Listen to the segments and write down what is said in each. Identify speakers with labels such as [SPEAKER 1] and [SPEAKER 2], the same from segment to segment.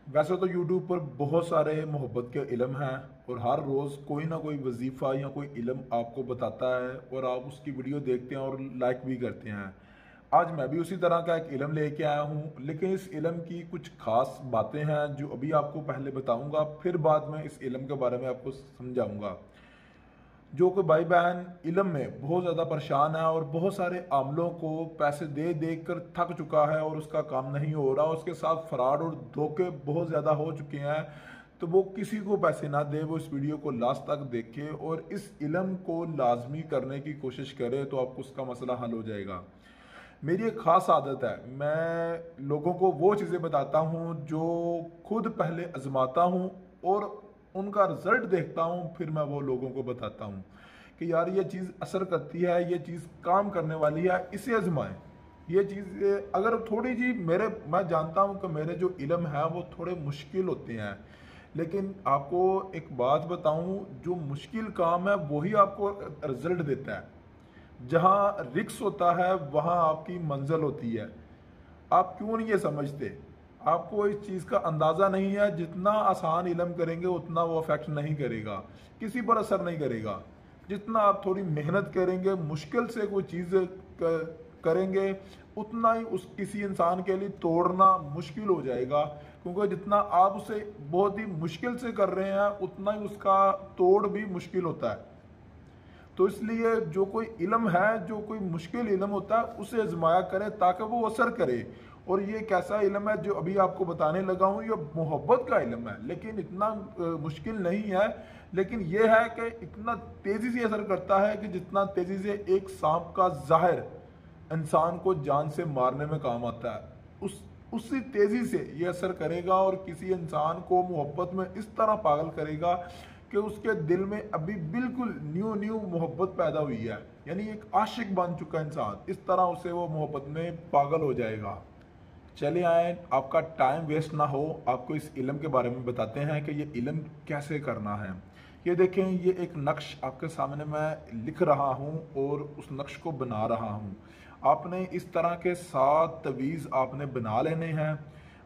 [SPEAKER 1] वैसे तो यूट्यूब पर बहुत सारे मोहब्बत के इल्म हैं और हर रोज़ कोई ना कोई वजीफ़ा या कोई इल्म आपको बताता है और आप उसकी वीडियो देखते हैं और लाइक भी करते हैं। आज मैं भी उसी तरह का एक इल्म लेके आया हूँ, लेकिन इस इल्म की कुछ खास बातें हैं जो अभी आपको पहले बताऊंगा, फिर बाद में इस इल्म के बारे में आपको समझाऊंगा। जो कि भाई बहन इल्म में बहुत ज़्यादा परेशान है और बहुत सारे आमलों को पैसे दे दे कर थक चुका है और उसका काम नहीं हो रहा, उसके साथ फ्रॉड और धोखे बहुत ज़्यादा हो चुके हैं। तो वो किसी को पैसे ना दे, वो इस वीडियो को लास्ट तक देखे और इस इल्म को लाजमी करने की कोशिश करे, तो आपको उसका मसला हल हो जाएगा। मेरी एक ख़ास आदत है, मैं लोगों को वो चीज़ें बताता हूँ जो खुद पहले आजमाता हूँ और उनका रिजल्ट देखता हूँ, फिर मैं वो लोगों को बताता हूँ कि यार ये चीज़ असर करती है, ये चीज़ काम करने वाली है, इसे आजमाएं। ये चीज़ अगर थोड़ी जी मैं जानता हूँ कि मेरे जो इल्म है वो थोड़े मुश्किल होते हैं, लेकिन आपको एक बात बताऊँ, जो मुश्किल काम है वही आपको रिजल्ट देता है। जहाँ रिक्स होता है वहाँ आपकी मंजिल होती है। आप क्यों नहीं ये समझते? आपको इस चीज़ का अंदाज़ा नहीं है, जितना आसान इल्म करेंगे उतना वो अफेक्ट नहीं करेगा, किसी पर असर नहीं करेगा। जितना आप थोड़ी मेहनत करेंगे, मुश्किल से कोई चीज़ करेंगे, उतना ही उस किसी इंसान के लिए तोड़ना मुश्किल हो जाएगा, क्योंकि जितना आप उसे बहुत ही मुश्किल से कर रहे हैं उतना ही उसका तोड़ भी मुश्किल होता है। तो इसलिए जो कोई इल्म है, जो कोई मुश्किल इल्म होता है, उसे आजमाया करें ताकि वो असर करे। और ये कैसा इल्म है जो अभी आपको बताने लगा हूँ, ये मोहब्बत का इल्म है, लेकिन इतना मुश्किल नहीं है। लेकिन ये है कि इतना तेज़ी से असर करता है कि जितना तेज़ी से एक सांप का ज़हर इंसान को जान से मारने में काम आता है, उसी तेज़ी से ये असर करेगा और किसी इंसान को मोहब्बत में इस तरह पागल करेगा कि उसके दिल में अभी बिल्कुल न्यू न्यू मोहब्बत पैदा हुई है, यानी एक आशिक बन चुका इंसान, इस तरह उसे वो मोहब्बत में पागल हो जाएगा। चले आए, आपका टाइम वेस्ट ना हो, आपको इस इल्म के बारे में बताते हैं कि ये इल्म कैसे करना है। ये देखें, ये एक नक्श आपके सामने मैं लिख रहा हूँ और उस नक्श को बना रहा हूँ। आपने इस तरह के 7 तवीज़ आपने बना लेने हैं।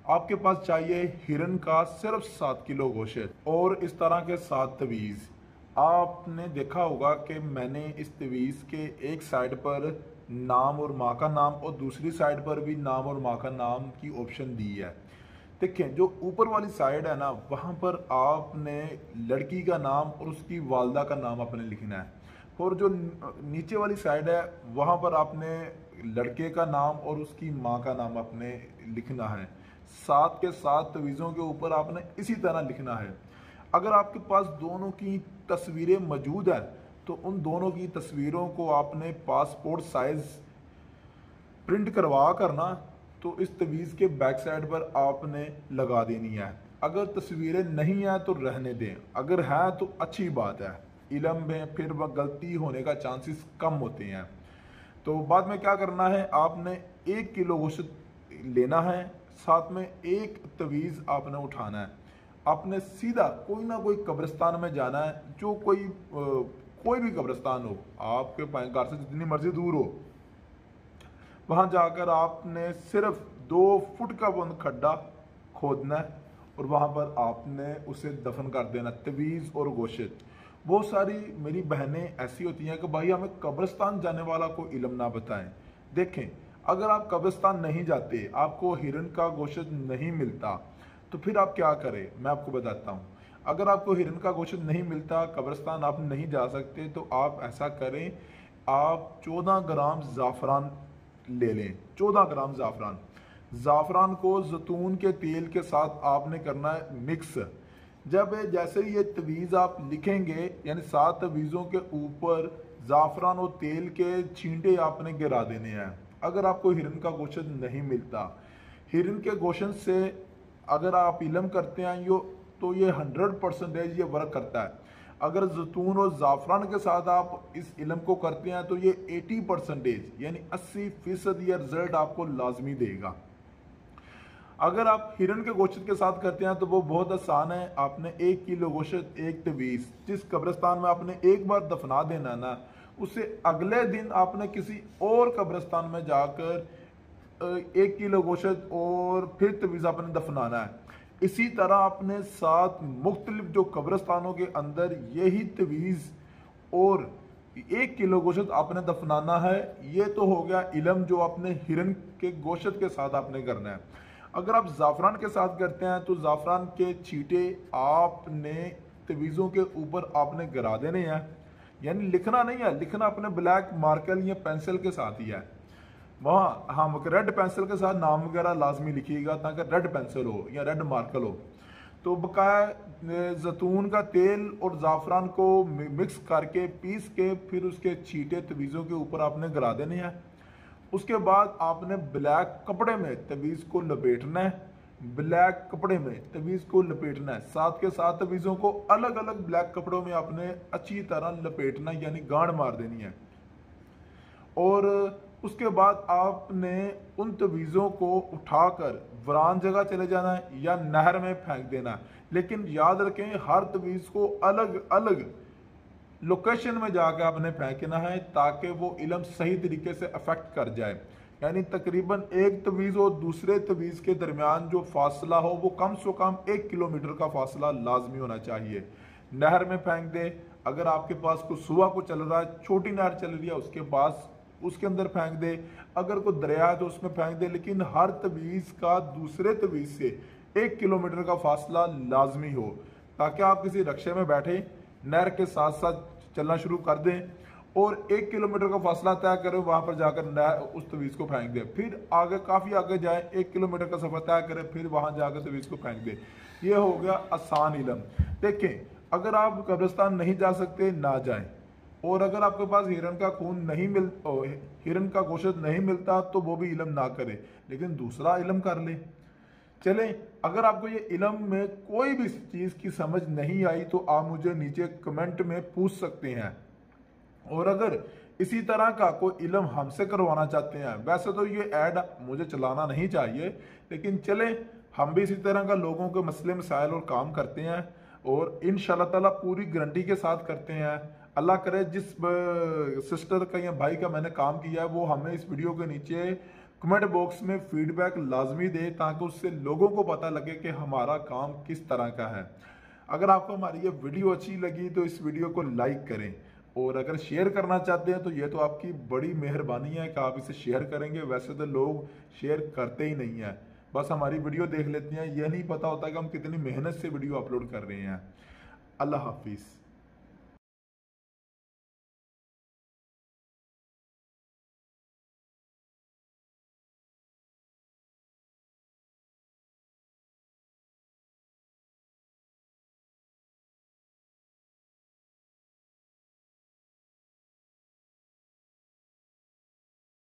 [SPEAKER 1] आपके पास चाहिए हिरन का सिर्फ 7 किलो गोश्त और इस तरह के 7 तवीज़। आपने देखा होगा कि मैंने इस तवीज़ के एक साइड पर नाम और माँ का नाम और दूसरी साइड पर भी नाम और माँ का नाम की ऑप्शन दी है। देखें, जो ऊपर वाली साइड है ना, वहाँ पर आपने लड़की का नाम और उसकी वालदा का नाम आपने लिखना है, और जो नीचे वाली साइड है वहाँ पर आपने लड़के का नाम और उसकी माँ का नाम आपने लिखना है। 7 के 7 तवीज़ों के ऊपर आपने इसी तरह लिखना है। अगर आपके पास दोनों की तस्वीरें मौजूद है तो उन दोनों की तस्वीरों को आपने पासपोर्ट साइज प्रिंट करवा करना, तो इस तवीज़ के बैक साइड पर आपने लगा देनी है। अगर तस्वीरें नहीं हैं तो रहने दें, अगर है तो अच्छी बात है। इल्म में फिर वह गलती होने का चांसेस कम होते हैं। तो बाद में क्या करना है, आपने 1 किलो गोश्त लेना है, साथ में एक तवीज़ आपने उठाना है। आपने सीधा कोई ना कोई कब्रिस्तान में जाना है, जो कोई भी कब्रिस्तान हो, आपके घर से जितनी मर्जी दूर हो, वहाँ जाकर आपने सिर्फ 2 फुट का बंद खड्डा खोदना है और वहाँ पर आपने उसे दफन कर देना, तवीज़ और गोश्त। बहुत सारी मेरी बहनें ऐसी होती हैं कि भाई हमें कब्रिस्तान जाने वाला को इल्म ना बताएं। देखें, अगर आप कब्रिस्तान नहीं जाते, आपको हिरन का गोश्त नहीं मिलता, तो फिर आप क्या करें, मैं आपको बताता हूँ। अगर आपको हिरन का गोश्त नहीं मिलता, कब्रिस्तान आप नहीं जा सकते, तो आप ऐसा करें, आप 14 ग्राम ज़ाफ़रान ले लें। 14 ग्राम ज़ाफ़रान, ज़ाफ़रान को जैतून के तेल के साथ आपने करना है मिक्स। जब जैसे ही ये तवीज़ आप लिखेंगे, यानी 7 तवीज़ों के ऊपर ज़ाफ़रान और तेल के छींटे आपने गिरा देने हैं। अगर आपको हिरन का गोश्त नहीं मिलता, हिरन के गोश्त से अगर आप इल्म करते हैं तो ये 100% ये वर्क करता है। अगर जैतून और ज़ाफ़रान के साथ आप इस इल्म को करते हैं तो ये 80% यानी 80% ये रिजल्ट आपको लाजमी देगा। अगर आप हिरन के गोश्त के साथ करते हैं तो वो बहुत आसान है। आपने 1 किलो गोश्त, एक तवीज़, जिस कब्रिस्तान में आपने एक बार दफना देना ना, उसे अगले दिन आपने किसी और कब्रिस्तान में जाकर 1 किलो गोश्त और फिर तवीज़ आपने दफनाना है। इसी तरह अपने साथ मुख्तलिफ जो कब्रिस्तानों के अंदर यही तवीज़ और 1 किलो गोश्त आपने दफनाना है। ये तो हो गया इलम जो अपने हिरन के गोश्त के साथ आपने करना है। अगर आप ज़ाफ़रान के साथ करते हैं तो ज़ाफ़रान के छींटे आपने तवीज़ों के ऊपर आपने गिरा देने हैं, यानी लिखना नहीं है, लिखना अपने ब्लैक मार्कर या पेंसिल के साथ ही है। वहाँ हम रेड पेंसिल के साथ नाम वगैरह लाजमी लिखिएगा ताकि रेड पेंसिल हो या रेड मार्कर हो। तो बकाया जैतून का तेल और ज़ाफ़रान को मिक्स करके पीस के फिर उसके छींटे तवीज़ों के ऊपर आपने गिरा देने हैं। उसके बाद आपने ब्लैक कपड़े में तवीज़ को लपेटना है, ब्लैक कपड़े में तवीज़ को लपेटना है। साथ के साथ तवीज़ों को अलग अलग ब्लैक कपड़ों में आपने अच्छी तरह लपेटना यानी गांड मार देनी है। और उसके बाद आपने उन तवीज़ों को उठाकर वीरान जगह चले जाना है या नहर में फेंक देना है। लेकिन याद रखें हर तवीज़ को अलग अलग लोकेशन में जाकर आपने फेंकना है ताकि वो इलम सही तरीके से अफेक्ट कर जाए। यानी तकरीबन एक तवीज़ और दूसरे तवीज़ के दरमियान जो फासला हो वो कम से कम 1 किलोमीटर का फासला लाजमी होना चाहिए। नहर में फेंक दे, अगर आपके पास कोई सुबह को चल रहा है, छोटी नहर चल रही है उसके पास, उसके अंदर फेंक दे, अगर कोई दरिया है तो उसमें फेंक दे, लेकिन हर तवीज़ का दूसरे तवीज़ से 1 किलोमीटर का फासला लाजमी हो ताकि आप किसी रक्शे में बैठे नहर के साथ साथ चलना शुरू कर दें और 1 किलोमीटर का फासला तय करें, वहां पर जाकर नहर उस तवीज़ को फेंक दें। फिर आगे काफ़ी आगे जाए, 1 किलोमीटर का सफ़र तय करें, फिर वहां जाकर तवीज़ को फेंक दें। ये हो गया आसान इलम। देखें, अगर आप कब्रिस्तान नहीं जा सकते ना जाएं, और अगर आपके पास हिरन का खून नहीं हिरन का गोश्त नहीं मिलता तो वो भी इलम ना करे, लेकिन दूसरा इलम कर ले। चले, अगर आपको ये इलम में कोई भी चीज़ की समझ नहीं आई तो आप मुझे नीचे कमेंट में पूछ सकते हैं। और अगर इसी तरह का कोई इलम हमसे करवाना चाहते हैं, वैसे तो ये ऐड मुझे चलाना नहीं चाहिए, लेकिन चले हम भी इसी तरह का लोगों के मसले मसाइल और काम करते हैं और इंशाअल्लाह ताला पूरी गारंटी के साथ करते हैं। अल्लाह करे जिस सिस्टर का या भाई का मैंने काम किया है वो हमें इस वीडियो के नीचे कमेंट बॉक्स में फीडबैक लाजमी दे ताकि उससे लोगों को पता लगे कि हमारा काम किस तरह का है। अगर आपको हमारी ये वीडियो अच्छी लगी तो इस वीडियो को लाइक करें, और अगर शेयर करना चाहते हैं तो ये तो आपकी बड़ी मेहरबानी है कि आप इसे शेयर करेंगे। वैसे तो लोग शेयर करते ही नहीं हैं, बस हमारी वीडियो देख लेते हैं, यह नहीं पता होता कि हम कितनी मेहनत से वीडियो अपलोड कर रहे हैं। अल्लाह हाफिज़।